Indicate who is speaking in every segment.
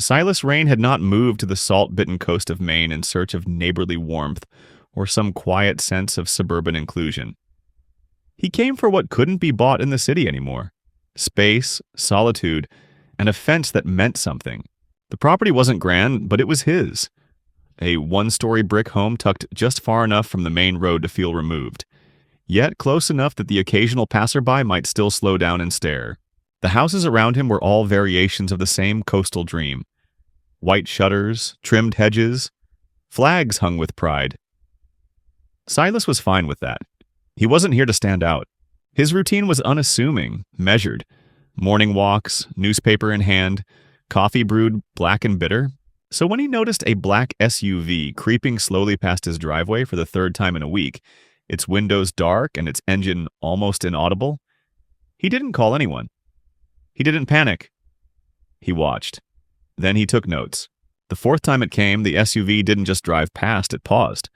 Speaker 1: Silas Rain had not moved to the salt-bitten coast of Maine in search of neighborly warmth or some quiet sense of suburban inclusion. He came for what couldn't be bought in the city anymore: space, solitude, and a fence that meant something. The property wasn't grand, but it was his. A one-story brick home tucked just far enough from the main road to feel removed, yet close enough that the occasional passerby might still slow down and stare. The houses around him were all variations of the same coastal dream. White shutters, trimmed hedges, flags hung with pride. Silas was fine with that. He wasn't here to stand out. His routine was unassuming, measured. Morning walks, newspaper in hand, coffee brewed black and bitter. So when he noticed a black SUV creeping slowly past his driveway for the third time in a week, its windows dark and its engine almost inaudible, he didn't call anyone. He didn't panic. He watched. Then he took notes. The fourth time it came, the SUV didn't just drive past, it paused.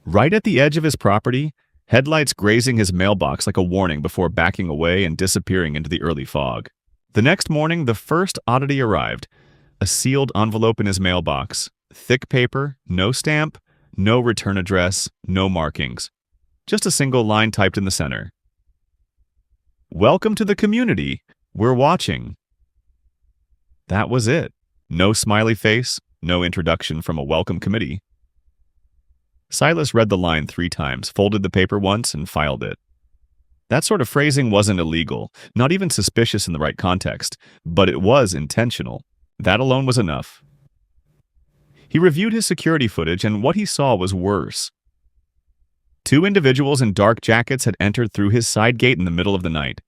Speaker 1: Right at the edge of his property, headlights grazing his mailbox like a warning before backing away and disappearing into the early fog. The next morning, the first oddity arrived. A sealed envelope in his mailbox. Thick paper, no stamp, no return address, no markings. Just a single line typed in the center. "Welcome to the community. We're watching." That was it. No smiley face, no introduction from a welcome committee. Silas read the line 3 times, folded the paper once, and filed it. That sort of phrasing wasn't illegal, not even suspicious in the right context, but it was intentional. That alone was enough. He reviewed his security footage, and what he saw was worse. 2 individuals in dark jackets had entered through his side gate in the middle of the night.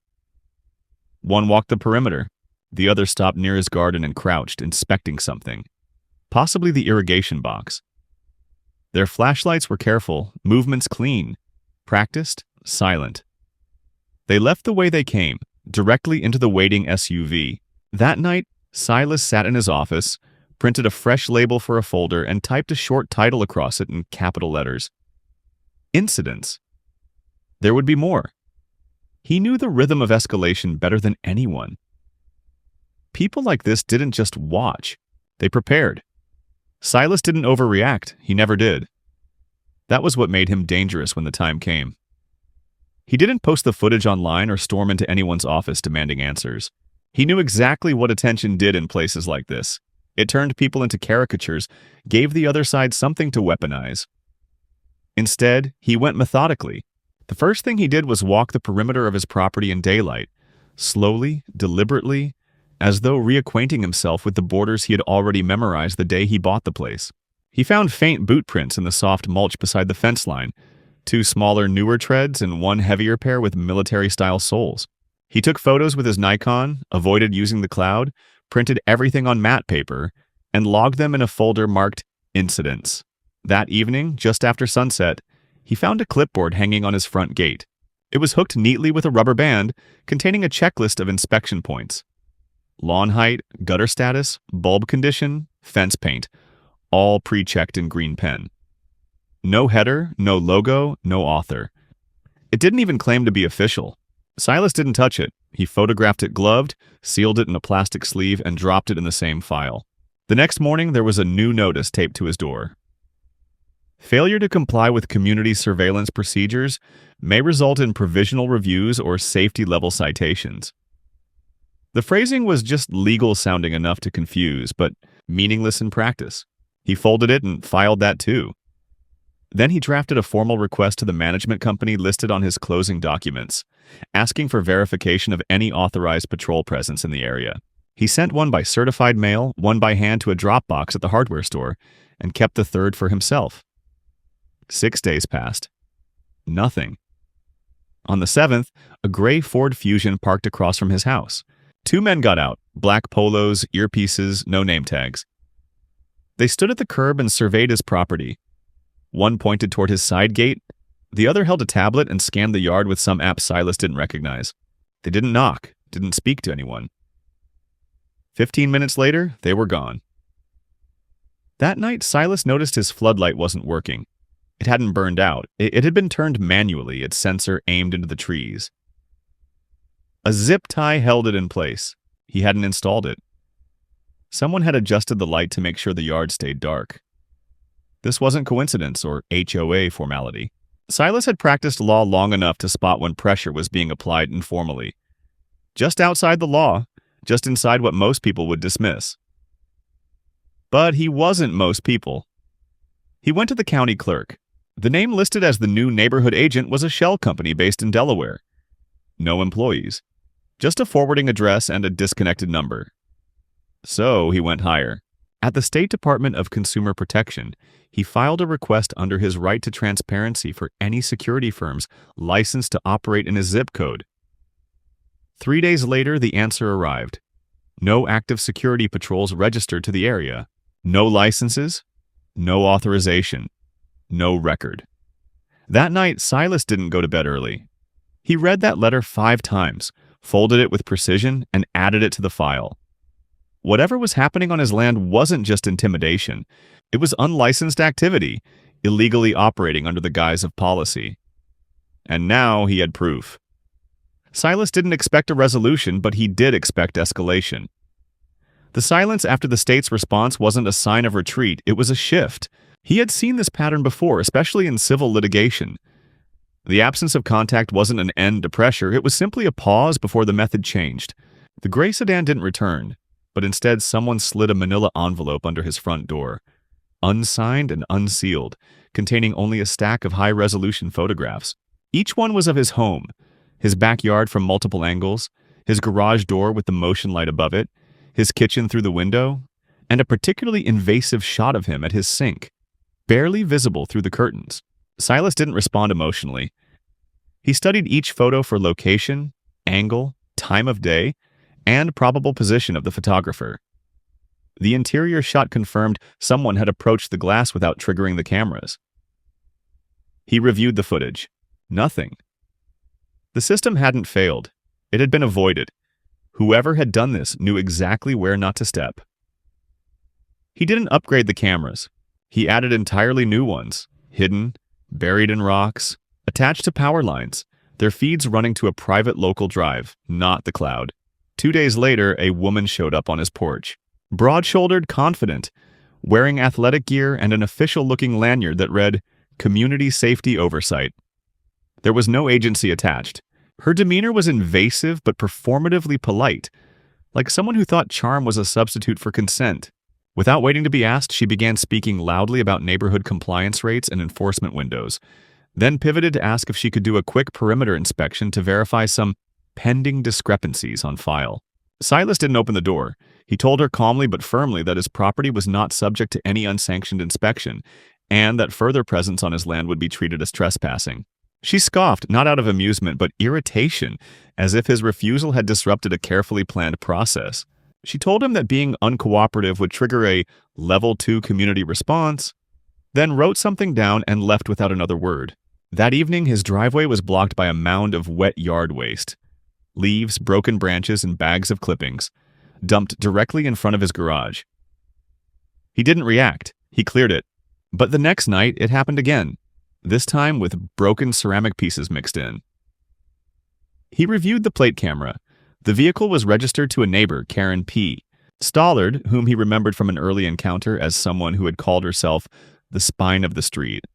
Speaker 1: One walked the perimeter. The other stopped near his garden and crouched, inspecting something. Possibly the irrigation box. Their flashlights were careful, movements clean, practiced, silent. They left the way they came, directly into the waiting SUV. That night, Silas sat in his office, printed a fresh label for a folder, and typed a short title across it in capital letters. Incidents. There would be more. He knew the rhythm of escalation better than anyone. People like this didn't just watch. They prepared. Silas didn't overreact. He never did. That was what made him dangerous when the time came. He didn't post the footage online or storm into anyone's office demanding answers. He knew exactly what attention did in places like this. It turned people into caricatures, gave the other side something to weaponize. Instead, he went methodically. The first thing he did was walk the perimeter of his property in daylight, slowly, deliberately, as though reacquainting himself with the borders he had already memorized the day he bought the place. He found faint boot prints in the soft mulch beside the fence line, 2 smaller, newer treads and 1 heavier pair with military-style soles. He took photos with his Nikon, avoided using the cloud, printed everything on matte paper, and logged them in a folder marked Incidents. That evening, just after sunset, he found a clipboard hanging on his front gate. It was hooked neatly with a rubber band containing a checklist of inspection points. Lawn height, gutter status, bulb condition, fence paint, all pre-checked in green pen. No header, no logo, no author. It didn't even claim to be official. Silas didn't touch it. He photographed it gloved, sealed it in a plastic sleeve, and dropped it in the same file. The next morning, there was a new notice taped to his door. Failure to comply with community surveillance procedures may result in provisional reviews or safety-level citations. The phrasing was just legal-sounding enough to confuse, but meaningless in practice. He folded it and filed that too. Then he drafted a formal request to the management company listed on his closing documents, asking for verification of any authorized patrol presence in the area. He sent one by certified mail, one by hand to a drop box at the hardware store, and kept the third for himself. 6 days passed. Nothing. On the 7th, a gray Ford Fusion parked across from his house. 2 men got out, black polos, earpieces, no name tags. They stood at the curb and surveyed his property. One pointed toward his side gate. The other held a tablet and scanned the yard with some app Silas didn't recognize. They didn't knock, didn't speak to anyone. 15 minutes later, they were gone. That night, Silas noticed his floodlight wasn't working. It hadn't burned out. It had been turned manually, its sensor aimed into the trees. A zip tie held it in place. He hadn't installed it. Someone had adjusted the light to make sure the yard stayed dark. This wasn't coincidence or HOA formality. Silas had practiced law long enough to spot when pressure was being applied informally. Just outside the law, just inside what most people would dismiss. But he wasn't most people. He went to the county clerk. The name listed as the new neighborhood agent was a shell company based in Delaware. No employees. Just a forwarding address and a disconnected number. So he went higher. At the State Department of Consumer Protection, he filed a request under his right to transparency for any security firms licensed to operate in a zip code. 3 days later, the answer arrived. No active security patrols registered to the area. No licenses. No authorization. No record. That night, Silas didn't go to bed early. He read that letter 5 times, folded it with precision, and added it to the file. Whatever was happening on his land wasn't just intimidation. It was unlicensed activity, illegally operating under the guise of policy. And now he had proof. Silas didn't expect a resolution, but he did expect escalation. The silence after the state's response wasn't a sign of retreat, it was a shift. He had seen this pattern before, especially in civil litigation. The absence of contact wasn't an end to pressure, it was simply a pause before the method changed. The gray sedan didn't return, but instead someone slid a manila envelope under his front door, unsigned and unsealed, containing only a stack of high-resolution photographs. Each one was of his home, his backyard from multiple angles, his garage door with the motion light above it, his kitchen through the window, and a particularly invasive shot of him at his sink, barely visible through the curtains. Silas didn't respond emotionally. He studied each photo for location, angle, time of day, and probable position of the photographer. The interior shot confirmed someone had approached the glass without triggering the cameras. He reviewed the footage. Nothing. The system hadn't failed. It had been avoided. Whoever had done this knew exactly where not to step. He didn't upgrade the cameras. He added entirely new ones, hidden, buried in rocks, attached to power lines, their feeds running to a private local drive, not the cloud. 2 days later, a woman showed up on his porch. Broad-shouldered, confident, wearing athletic gear and an official-looking lanyard that read, Community Safety Oversight. There was no agency attached. Her demeanor was invasive but performatively polite, like someone who thought charm was a substitute for consent. Without waiting to be asked, she began speaking loudly about neighborhood compliance rates and enforcement windows, then pivoted to ask if she could do a quick perimeter inspection to verify some pending discrepancies on file. Silas didn't open the door. He told her calmly but firmly that his property was not subject to any unsanctioned inspection, and that further presence on his land would be treated as trespassing. She scoffed, not out of amusement, but irritation, as if his refusal had disrupted a carefully planned process. She told him that being uncooperative would trigger a Level 2 community response, then wrote something down and left without another word. That evening, his driveway was blocked by a mound of wet yard waste. Leaves, broken branches, and bags of clippings, dumped directly in front of his garage. He didn't react. He cleared it. But the next night, it happened again, this time with broken ceramic pieces mixed in. He reviewed the plate camera. The vehicle was registered to a neighbor, Karen P. Stollard, whom he remembered from an early encounter as someone who had called herself the spine of the street.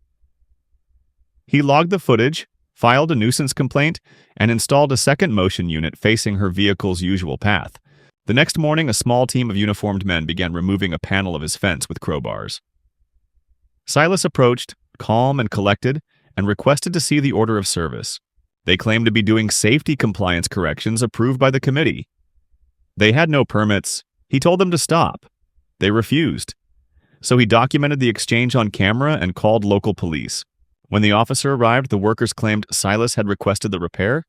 Speaker 1: He logged the footage, filed a nuisance complaint, and installed a second motion unit facing her vehicle's usual path. The next morning, a small team of uniformed men began removing a panel of his fence with crowbars. Silas approached, calm and collected, and requested to see the order of service. They claimed to be doing safety compliance corrections approved by the committee. They had no permits. He told them to stop. They refused. So he documented the exchange on camera and called local police. When the officer arrived, the workers claimed Silas had requested the repair.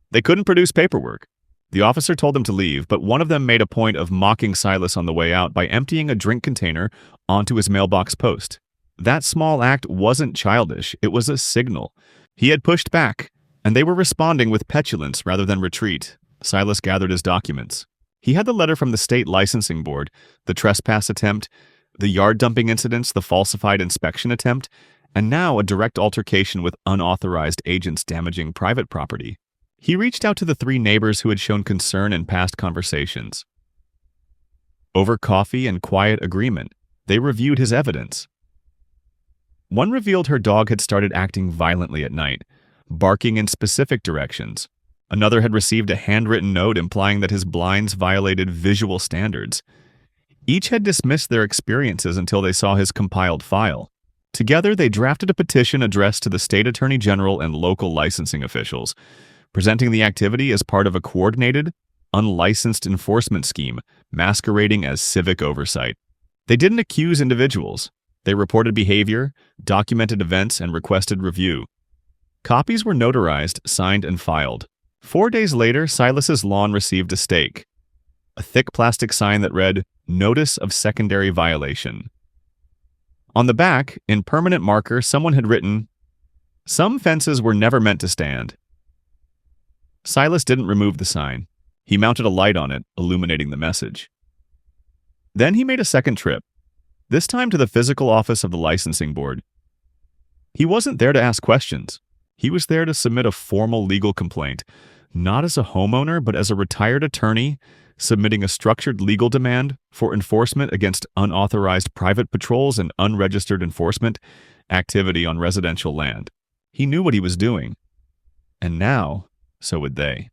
Speaker 1: They couldn't produce paperwork. The officer told them to leave, but one of them made a point of mocking Silas on the way out by emptying a drink container onto his mailbox post. That small act wasn't childish, it was a signal. He had pushed back, and they were responding with petulance rather than retreat. Silas gathered his documents. He had the letter from the state licensing board, the trespass attempt, the yard dumping incidents, the falsified inspection attempt, and now a direct altercation with unauthorized agents damaging private property. He reached out to the 3 neighbors who had shown concern in past conversations. Over coffee and quiet agreement, they reviewed his evidence. One revealed her dog had started acting violently at night, barking in specific directions. Another had received a handwritten note implying that his blinds violated visual standards. Each had dismissed their experiences until they saw his compiled file. Together, they drafted a petition addressed to the state attorney general and local licensing officials, presenting the activity as part of a coordinated, unlicensed enforcement scheme masquerading as civic oversight. They didn't accuse individuals. They reported behavior, documented events, and requested review. Copies were notarized, signed, and filed. 4 days later, Silas's lawn received a stake, a thick plastic sign that read, "Notice of Secondary Violation." On the back, in permanent marker, someone had written, "Some fences were never meant to stand." Silas didn't remove the sign. He mounted a light on it, illuminating the message. Then he made a second trip, this time to the physical office of the licensing board. He wasn't there to ask questions. He was there to submit a formal legal complaint, not as a homeowner, but as a retired attorney submitting a structured legal demand for enforcement against unauthorized private patrols and unregistered enforcement activity on residential land. He knew what he was doing. And now, so would they.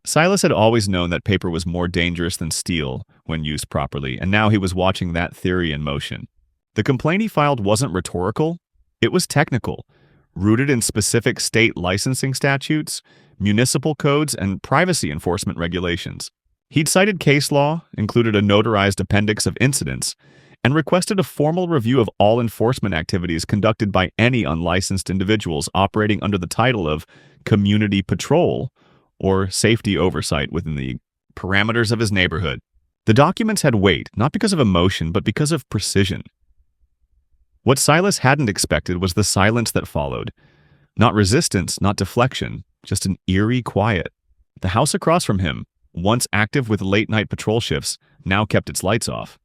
Speaker 1: Silas had always known that paper was more dangerous than steel when used properly, and now he was watching that theory in motion. The complaint he filed wasn't rhetorical, it was technical, rooted in specific state licensing statutes, municipal codes, and privacy enforcement regulations. He'd cited case law, included a notarized appendix of incidents, and requested a formal review of all enforcement activities conducted by any unlicensed individuals operating under the title of community patrol or safety oversight within the parameters of his neighborhood. The documents had weight, not because of emotion, but because of precision. What Silas hadn't expected was the silence that followed. Not resistance, not deflection, just an eerie quiet. The house across from him, once active with late-night patrol shifts, now kept its lights off.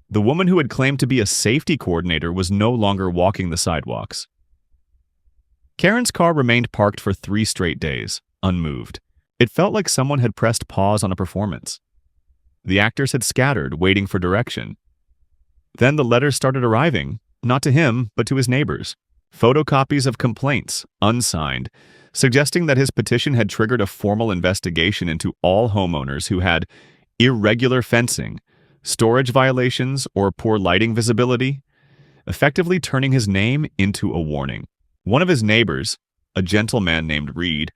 Speaker 1: The woman who had claimed to be a safety coordinator was no longer walking the sidewalks. Karen's car remained parked for 3 straight days, unmoved. It felt like someone had pressed pause on a performance. The actors had scattered, waiting for direction. Then the letters started arriving, not to him, but to his neighbors. Photocopies of complaints, unsigned, suggesting that his petition had triggered a formal investigation into all homeowners who had irregular fencing, storage violations, or poor lighting visibility, effectively turning his name into a warning. One of his neighbors, a gentleman named Reed,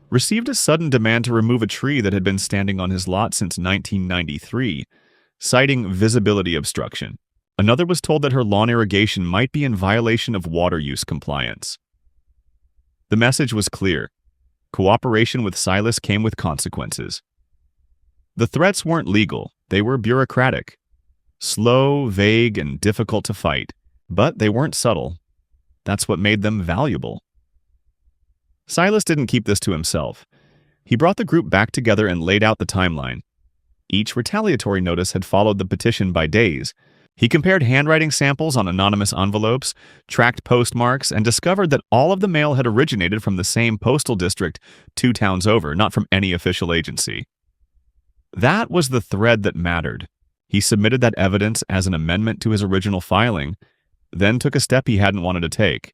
Speaker 1: received a sudden demand to remove a tree that had been standing on his lot since 1993, citing visibility obstruction. Another was told that her lawn irrigation might be in violation of water use compliance. The message was clear. Cooperation with Silas came with consequences. The threats weren't legal, they were bureaucratic. Slow, vague, and difficult to fight. But they weren't subtle. That's what made them valuable. Silas didn't keep this to himself. He brought the group back together and laid out the timeline. Each retaliatory notice had followed the petition by days. He compared handwriting samples on anonymous envelopes, tracked postmarks, and discovered that all of the mail had originated from the same postal district 2 towns over, not from any official agency. That was the thread that mattered. He submitted that evidence as an amendment to his original filing, then took a step he hadn't wanted to take.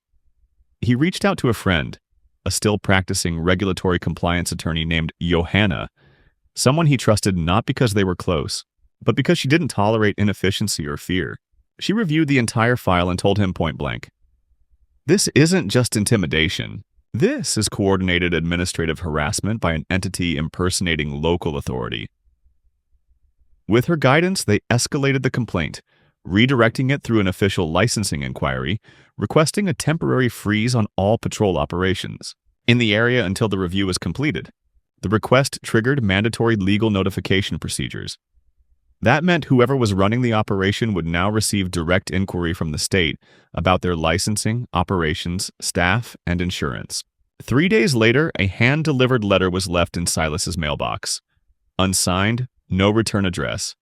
Speaker 1: He reached out to a friend, a still practicing regulatory compliance attorney named Johanna, someone he trusted not because they were close, but because she didn't tolerate inefficiency or fear. She reviewed the entire file and told him point blank, "This isn't just intimidation. This is coordinated administrative harassment by an entity impersonating local authority." With her guidance, they escalated the complaint, redirecting it through an official licensing inquiry, requesting a temporary freeze on all patrol operations in the area until the review was completed. The request triggered mandatory legal notification procedures. That meant whoever was running the operation would now receive direct inquiry from the state about their licensing, operations, staff, and insurance. 3 days later, a hand-delivered letter was left in Silas's mailbox. Unsigned, no return address.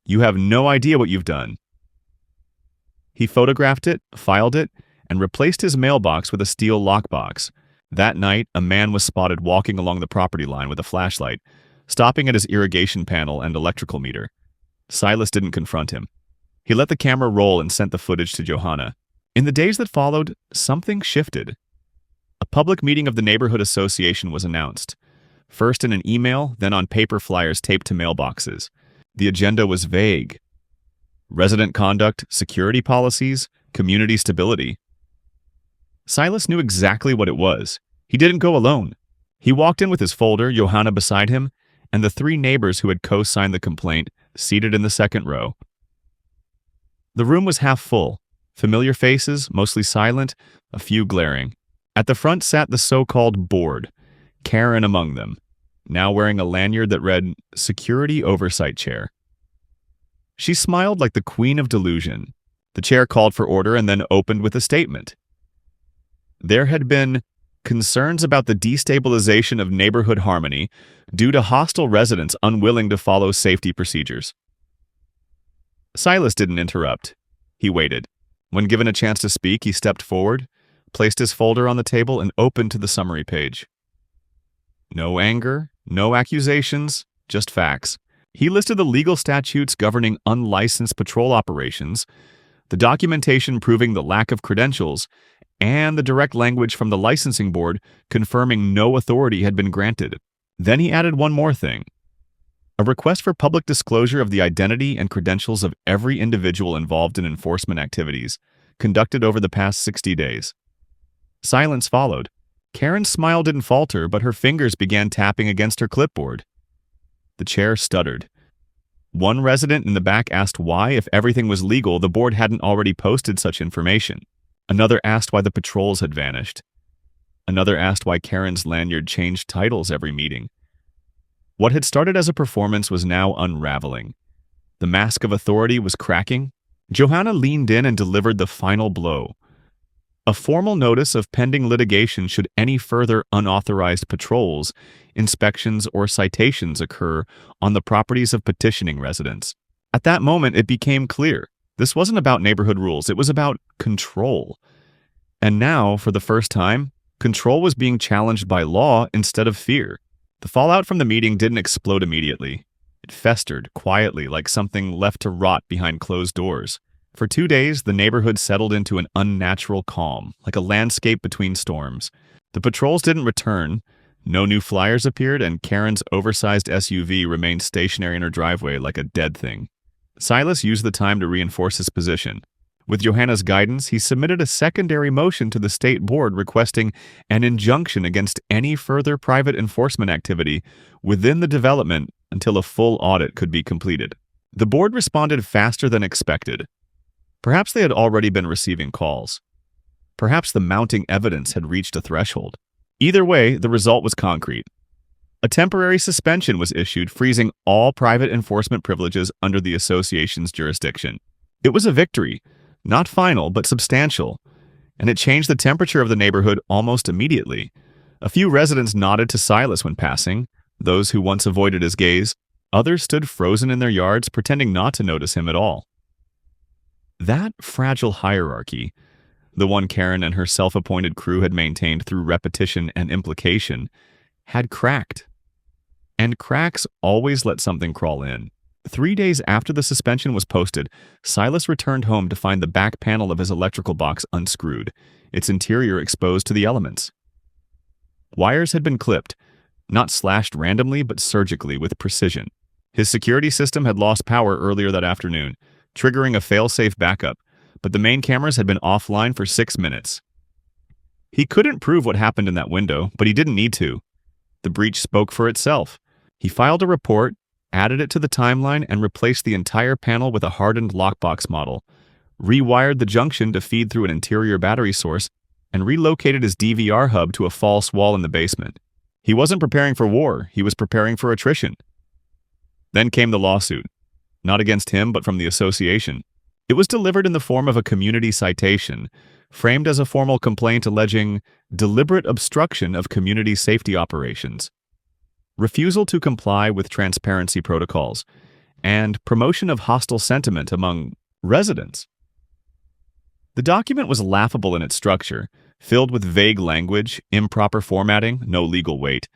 Speaker 1: "You have no idea what you've done." He photographed it, filed it, and replaced his mailbox with a steel lockbox. That night, a man was spotted walking along the property line with a flashlight, stopping at his irrigation panel and electrical meter. Silas didn't confront him. He let the camera roll and sent the footage to Johanna. In the days that followed, something shifted. A public meeting of the neighborhood association was announced, first in an email, then on paper flyers taped to mailboxes. The agenda was vague. Resident conduct, security policies, community stability. Silas knew exactly what it was. He didn't go alone. He walked in with his folder, Johanna beside him, and the 3 neighbors who had co-signed the complaint, seated in the second row. The room was half full. Familiar faces, mostly silent, a few glaring. At the front sat the so-called board, Karen among them, now wearing a lanyard that read, Security Oversight Chair. She smiled like the queen of delusion. The chair called for order and then opened with a statement. There had been concerns about the destabilization of neighborhood harmony due to hostile residents unwilling to follow safety procedures. Silas didn't interrupt. He waited. When given a chance to speak, he stepped forward, placed his folder on the table, and opened to the summary page. No anger, no accusations, just facts. He listed the legal statutes governing unlicensed patrol operations, the documentation proving the lack of credentials, and the direct language from the licensing board confirming no authority had been granted. Then he added one more thing. A request for public disclosure of the identity and credentials of every individual involved in enforcement activities conducted over the past 60 days. Silence followed. Karen's smile didn't falter, but her fingers began tapping against her clipboard. The chair stuttered. One resident in the back asked why, if everything was legal, the board hadn't already posted such information. Another asked why the patrols had vanished. Another asked why Karen's lanyard changed titles every meeting. What had started as a performance was now unraveling. The mask of authority was cracking. Johanna leaned in and delivered the final blow. A formal notice of pending litigation should any further unauthorized patrols, inspections, or citations occur on the properties of petitioning residents. At that moment, it became clear. This wasn't about neighborhood rules, it was about control. And now, for the first time, control was being challenged by law instead of fear. The fallout from the meeting didn't explode immediately. It festered quietly like something left to rot behind closed doors. For 2 days, the neighborhood settled into an unnatural calm, like a landscape between storms. The patrols didn't return, no new flyers appeared, and Karen's oversized SUV remained stationary in her driveway like a dead thing. Silas used the time to reinforce his position. With Johanna's guidance, he submitted a secondary motion to the state board requesting an injunction against any further private enforcement activity within the development until a full audit could be completed. The board responded faster than expected. Perhaps they had already been receiving calls. Perhaps the mounting evidence had reached a threshold. Either way, the result was concrete. A temporary suspension was issued, freezing all private enforcement privileges under the association's jurisdiction. It was a victory. Not final, but substantial, and it changed the temperature of the neighborhood almost immediately. A few residents nodded to Silas when passing, those who once avoided his gaze. Others stood frozen in their yards, pretending not to notice him at all. That fragile hierarchy, the one Karen and her self-appointed crew had maintained through repetition and implication, had cracked. And cracks always let something crawl in. 3 days after the suspension was posted, Silas returned home to find the back panel of his electrical box unscrewed, its interior exposed to the elements. Wires had been clipped, not slashed randomly but surgically with precision. His security system had lost power earlier that afternoon, triggering a fail-safe backup, but the main cameras had been offline for 6 minutes. He couldn't prove what happened in that window, but he didn't need to. The breach spoke for itself. He filed a report, added it to the timeline, and replaced the entire panel with a hardened lockbox model, rewired the junction to feed through an interior battery source, and relocated his DVR hub to a false wall in the basement. He wasn't preparing for war, he was preparing for attrition. Then came the lawsuit. Not against him, but from the association. It was delivered in the form of a community citation, framed as a formal complaint alleging deliberate obstruction of community safety operations, refusal to comply with transparency protocols, and promotion of hostile sentiment among residents. The document was laughable in its structure, filled with vague language, improper formatting, no legal weight.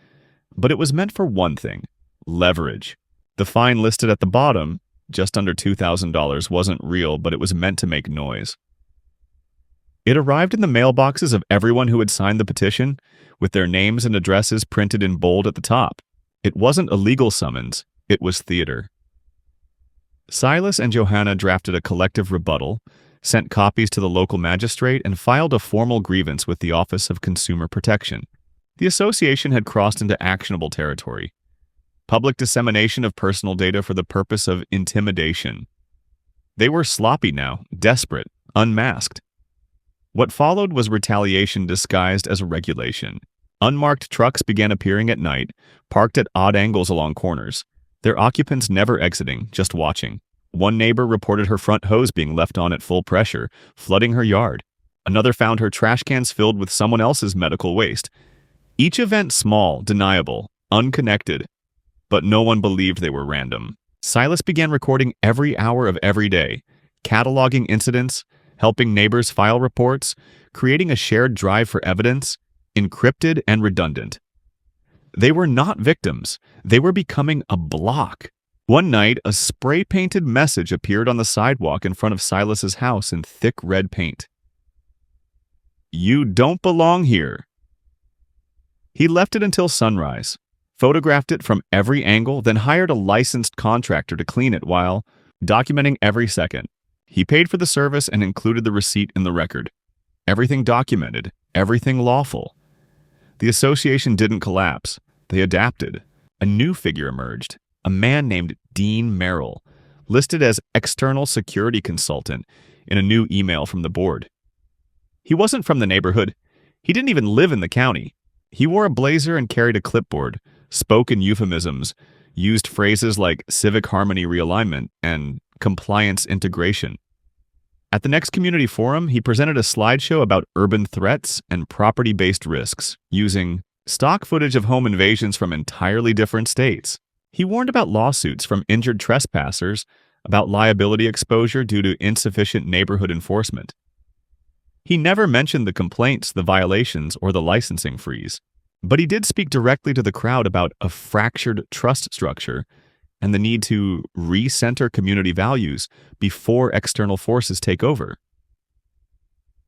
Speaker 1: But it was meant for one thing: Leverage. The fine listed at the bottom, just under $2,000, wasn't real, but it was meant to make noise. It arrived in the mailboxes of everyone who had signed the petition, with their names and addresses printed in bold at the top. It wasn't a legal summons, it was theater. Silas and Johanna drafted a collective rebuttal, sent copies to the local magistrate, and filed a formal grievance with the Office of Consumer Protection. The association had crossed into actionable territory. Public dissemination of personal data for the purpose of intimidation. They were sloppy now, desperate, unmasked. What followed was retaliation disguised as regulation. Unmarked trucks began appearing at night, parked at odd angles along corners, their occupants never exiting, just watching. One neighbor reported her front hose being left on at full pressure, flooding her yard. Another found her trash cans filled with someone else's medical waste. Each event small, deniable, unconnected, but no one believed they were random. Silas began recording every hour of every day, cataloging incidents, helping neighbors file reports, creating a shared drive for evidence, encrypted and redundant. They were not victims. They were becoming a block. One night, a spray-painted message appeared on the sidewalk in front of Silas's house in thick red paint. "You don't belong here." He left it until sunrise, photographed it from every angle, then hired a licensed contractor to clean it while documenting every second. He paid for the service and included the receipt in the record. Everything documented, everything lawful. The association didn't collapse. They adapted. A new figure emerged, a man named Dean Merrill, listed as external security consultant in a new email from the board. He wasn't from the neighborhood. He didn't even live in the county. He wore a blazer and carried a clipboard, spoke in euphemisms, used phrases like civic harmony realignment and compliance integration. At the next community forum, he presented a slideshow about urban threats and property-based risks, using stock footage of home invasions from entirely different states. He warned about lawsuits from injured trespassers, about liability exposure due to insufficient neighborhood enforcement. He never mentioned the complaints, the violations, or the licensing freeze. But he did speak directly to the crowd about a fractured trust structure and the need to recenter community values before external forces take over.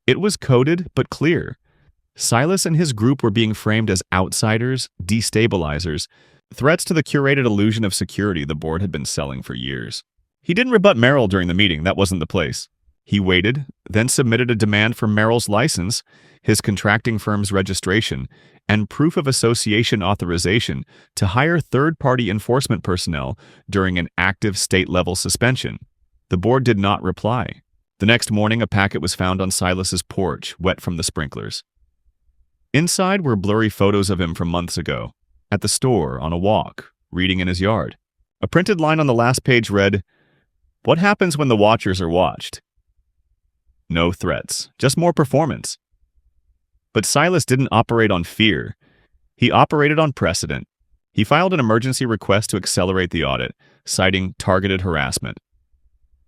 Speaker 1: It was coded but clear. Silas and his group were being framed as outsiders, destabilizers, threats to the curated illusion of security the board had been selling for years. He didn't rebut Merrill during the meeting. That wasn't the place. He waited, then submitted a demand for Merrill's license, his contracting firm's registration, and proof of association authorization to hire third-party enforcement personnel during an active state-level suspension. The board did not reply. The next morning, a packet was found on Silas's porch, wet from the sprinklers. Inside were blurry photos of him from months ago, at the store, on a walk, reading in his yard. A printed line on the last page read, "What happens when the watchers are watched?" No threats, just more performance. But Silas didn't operate on fear. He operated on precedent. He filed an emergency request to accelerate the audit, citing targeted harassment.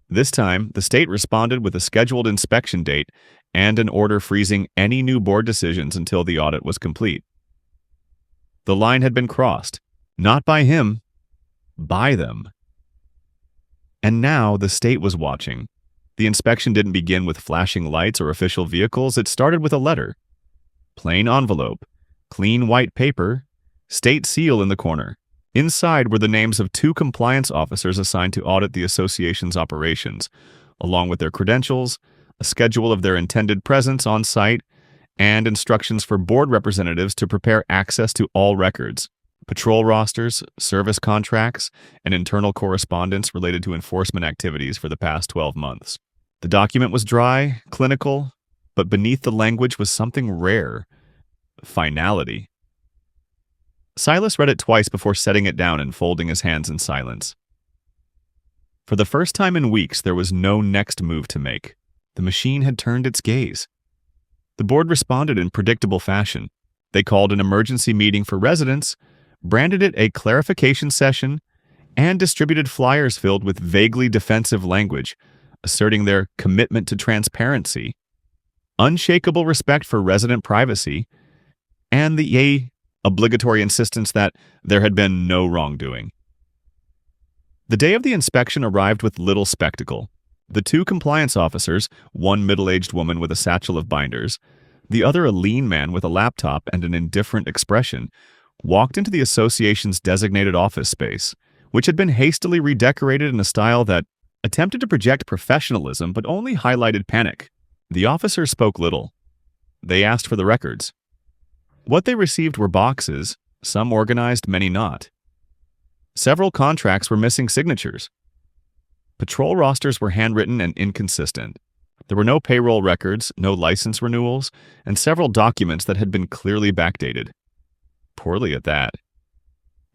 Speaker 1: This time, the state responded with a scheduled inspection date and an order freezing any new board decisions until the audit was complete. The line had been crossed, not by him, by them. And now the state was watching. The inspection didn't begin with flashing lights or official vehicles. It started with a letter. Plain envelope, clean white paper, state seal in the corner. Inside were the names of 2 compliance officers assigned to audit the association's operations, along with their credentials, a schedule of their intended presence on site, and instructions for board representatives to prepare access to all records, patrol rosters, service contracts, and internal correspondence related to enforcement activities for the past 12 months. The document was dry, clinical, but beneath the language was something rare: finality. Silas read it twice before setting it down and folding his hands in silence. For the first time in weeks, there was no next move to make. The machine had turned its gaze. The board responded in predictable fashion. They called an emergency meeting for residents, branded it a clarification session, and distributed flyers filled with vaguely defensive language, asserting their commitment to transparency, unshakable respect for resident privacy, and the obligatory insistence that there had been no wrongdoing. The day of the inspection arrived with little spectacle. The two compliance officers, one middle-aged woman with a satchel of binders, the other a lean man with a laptop and an indifferent expression, walked into the association's designated office space, which had been hastily redecorated in a style that attempted to project professionalism but only highlighted panic. The officers spoke little. They asked for the records. What they received were boxes, some organized, many not. Several contracts were missing signatures. Patrol rosters were handwritten and inconsistent. There were no payroll records, no license renewals, and several documents that had been clearly backdated. Poorly at that.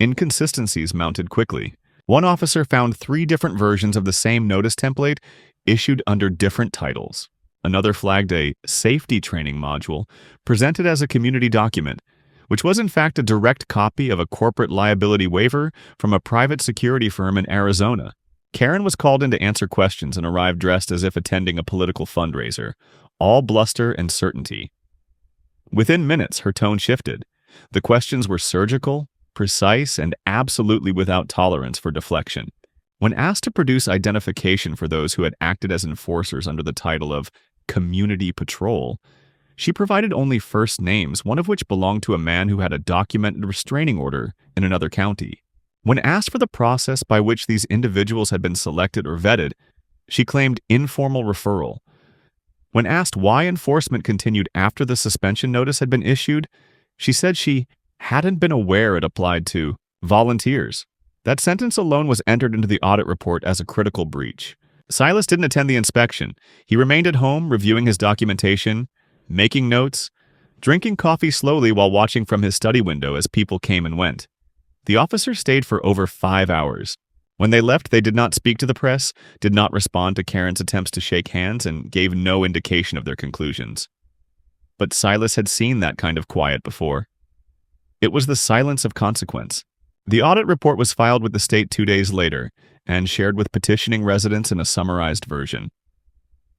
Speaker 1: Inconsistencies mounted quickly. One officer found 3 different versions of the same notice template issued under different titles. Another flagged a safety training module presented as a community document, which was in fact a direct copy of a corporate liability waiver from a private security firm in Arizona. Karen was called in to answer questions and arrived dressed as if attending a political fundraiser, all bluster and certainty. Within minutes, her tone shifted. The questions were surgical, precise, and absolutely without tolerance for deflection. When asked to produce identification for those who had acted as enforcers under the title of Community Patrol, she provided only first names, one of which belonged to a man who had a documented restraining order in another county. When asked for the process by which these individuals had been selected or vetted, she claimed informal referral. When asked why enforcement continued after the suspension notice had been issued, she said she hadn't been aware it applied to volunteers. That sentence alone was entered into the audit report as a critical breach. Silas didn't attend the inspection. He remained at home, reviewing his documentation, making notes, drinking coffee slowly while watching from his study window as people came and went. The officers stayed for over 5 hours. When they left, they did not speak to the press, did not respond to Karen's attempts to shake hands, and gave no indication of their conclusions. But Silas had seen that kind of quiet before. It was the silence of consequence. The audit report was filed with the state 2 days later and shared with petitioning residents in a summarized version.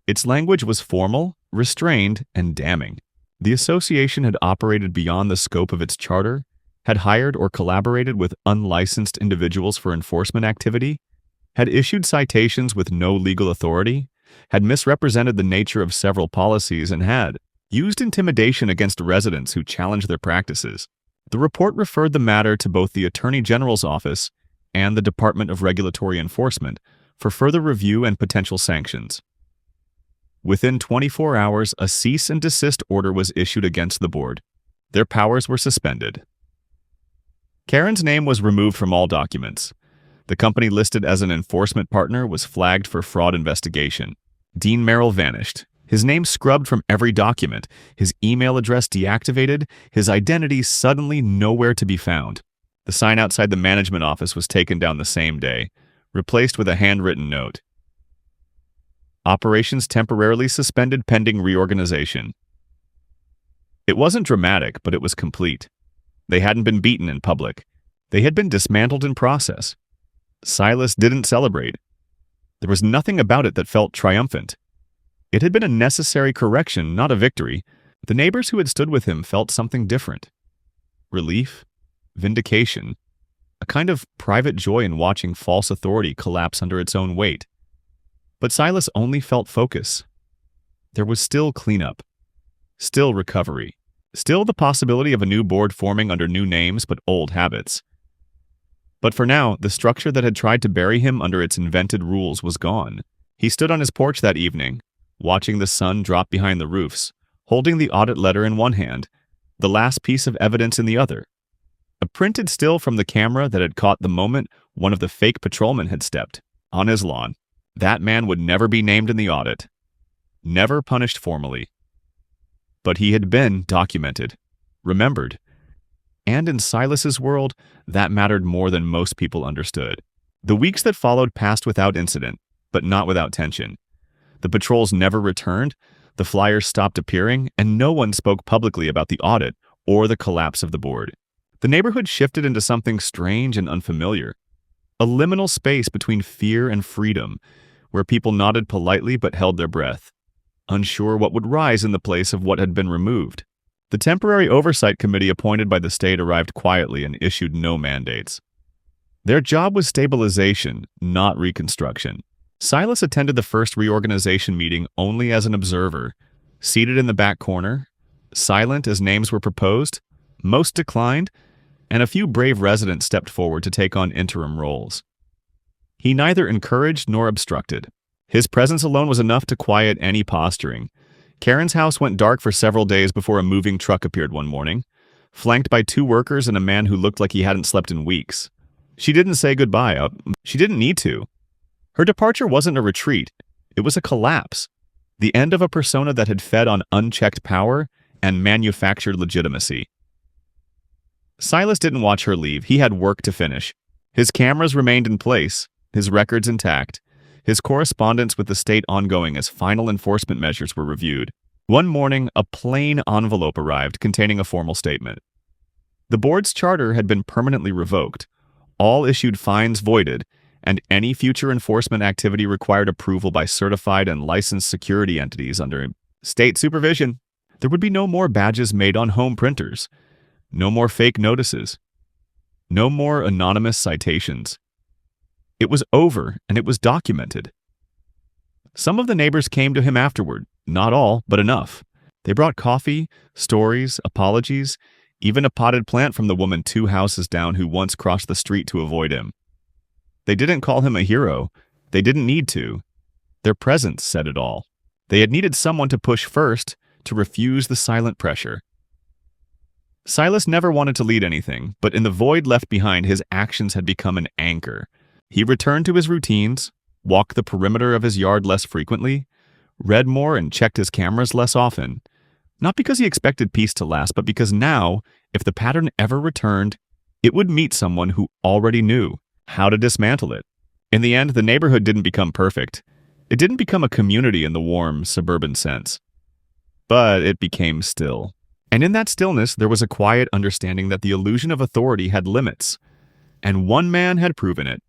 Speaker 1: Its language was formal, restrained, and damning. The association had operated beyond the scope of its charter, had hired or collaborated with unlicensed individuals for enforcement activity, had issued citations with no legal authority, had misrepresented the nature of several policies, and had used intimidation against residents who challenged their practices. The report referred the matter to both the Attorney General's office and the Department of Regulatory Enforcement for further review and potential sanctions. Within 24 hours, a cease and desist order was issued against the board. Their powers were suspended. Karen's name was removed from all documents. The company listed as an enforcement partner was flagged for fraud investigation. Dean Merrill vanished. His name scrubbed from every document, his email address deactivated, his identity suddenly nowhere to be found. The sign outside the management office was taken down the same day, replaced with a handwritten note. Operations temporarily suspended pending reorganization. It wasn't dramatic, but it was complete. They hadn't been beaten in public. They had been dismantled in process. Silas didn't celebrate. There was nothing about it that felt triumphant. It had been a necessary correction, not a victory. The neighbors who had stood with him felt something different. Relief, vindication, a kind of private joy in watching false authority collapse under its own weight. But Silas only felt focus. There was still cleanup, still recovery, still the possibility of a new board forming under new names but old habits. But for now, the structure that had tried to bury him under its invented rules was gone. He stood on his porch that evening, watching the sun drop behind the roofs, holding the audit letter in one hand, the last piece of evidence in the other. A printed still from the camera that had caught the moment one of the fake patrolmen had stepped on his lawn. That man would never be named in the audit, never punished formally. But he had been documented, remembered. And in Silas's world, that mattered more than most people understood. The weeks that followed passed without incident, but not without tension. The patrols never returned, the flyers stopped appearing, and no one spoke publicly about the audit or the collapse of the board. The neighborhood shifted into something strange and unfamiliar, a liminal space between fear and freedom, where people nodded politely but held their breath, unsure what would rise in the place of what had been removed. The temporary oversight committee appointed by the state arrived quietly and issued no mandates. Their job was stabilization, not reconstruction. Silas attended the first reorganization meeting only as an observer, seated in the back corner, silent as names were proposed, most declined, and a few brave residents stepped forward to take on interim roles. He neither encouraged nor obstructed. His presence alone was enough to quiet any posturing. Karen's house went dark for several days before a moving truck appeared one morning, flanked by 2 workers and a man who looked like he hadn't slept in weeks. She didn't say goodbye. She didn't need to. Her departure wasn't a retreat. It was a collapse. The end of a persona that had fed on unchecked power and manufactured legitimacy. Silas didn't watch her leave. He had work to finish. His cameras remained in place, his records intact, his correspondence with the state ongoing as final enforcement measures were reviewed. One morning, a plain envelope arrived containing a formal statement. The board's charter had been permanently revoked, all issued fines voided, and any future enforcement activity required approval by certified and licensed security entities under state supervision. There would be no more badges made on home printers, no more fake notices, no more anonymous citations. It was over, and it was documented. Some of the neighbors came to him afterward, not all, but enough. They brought coffee, stories, apologies, even a potted plant from the woman 2 houses down who once crossed the street to avoid him. They didn't call him a hero. They didn't need to. Their presence said it all. They had needed someone to push first, to refuse the silent pressure. Silas never wanted to lead anything, but in the void left behind, his actions had become an anchor. He returned to his routines, walked the perimeter of his yard less frequently, read more and checked his cameras less often. Not because he expected peace to last, but because now, if the pattern ever returned, it would meet someone who already knew how to dismantle it. In the end, the neighborhood didn't become perfect. It didn't become a community in the warm, suburban sense. But it became still. And in that stillness, there was a quiet understanding that the illusion of authority had limits. And one man had proven it.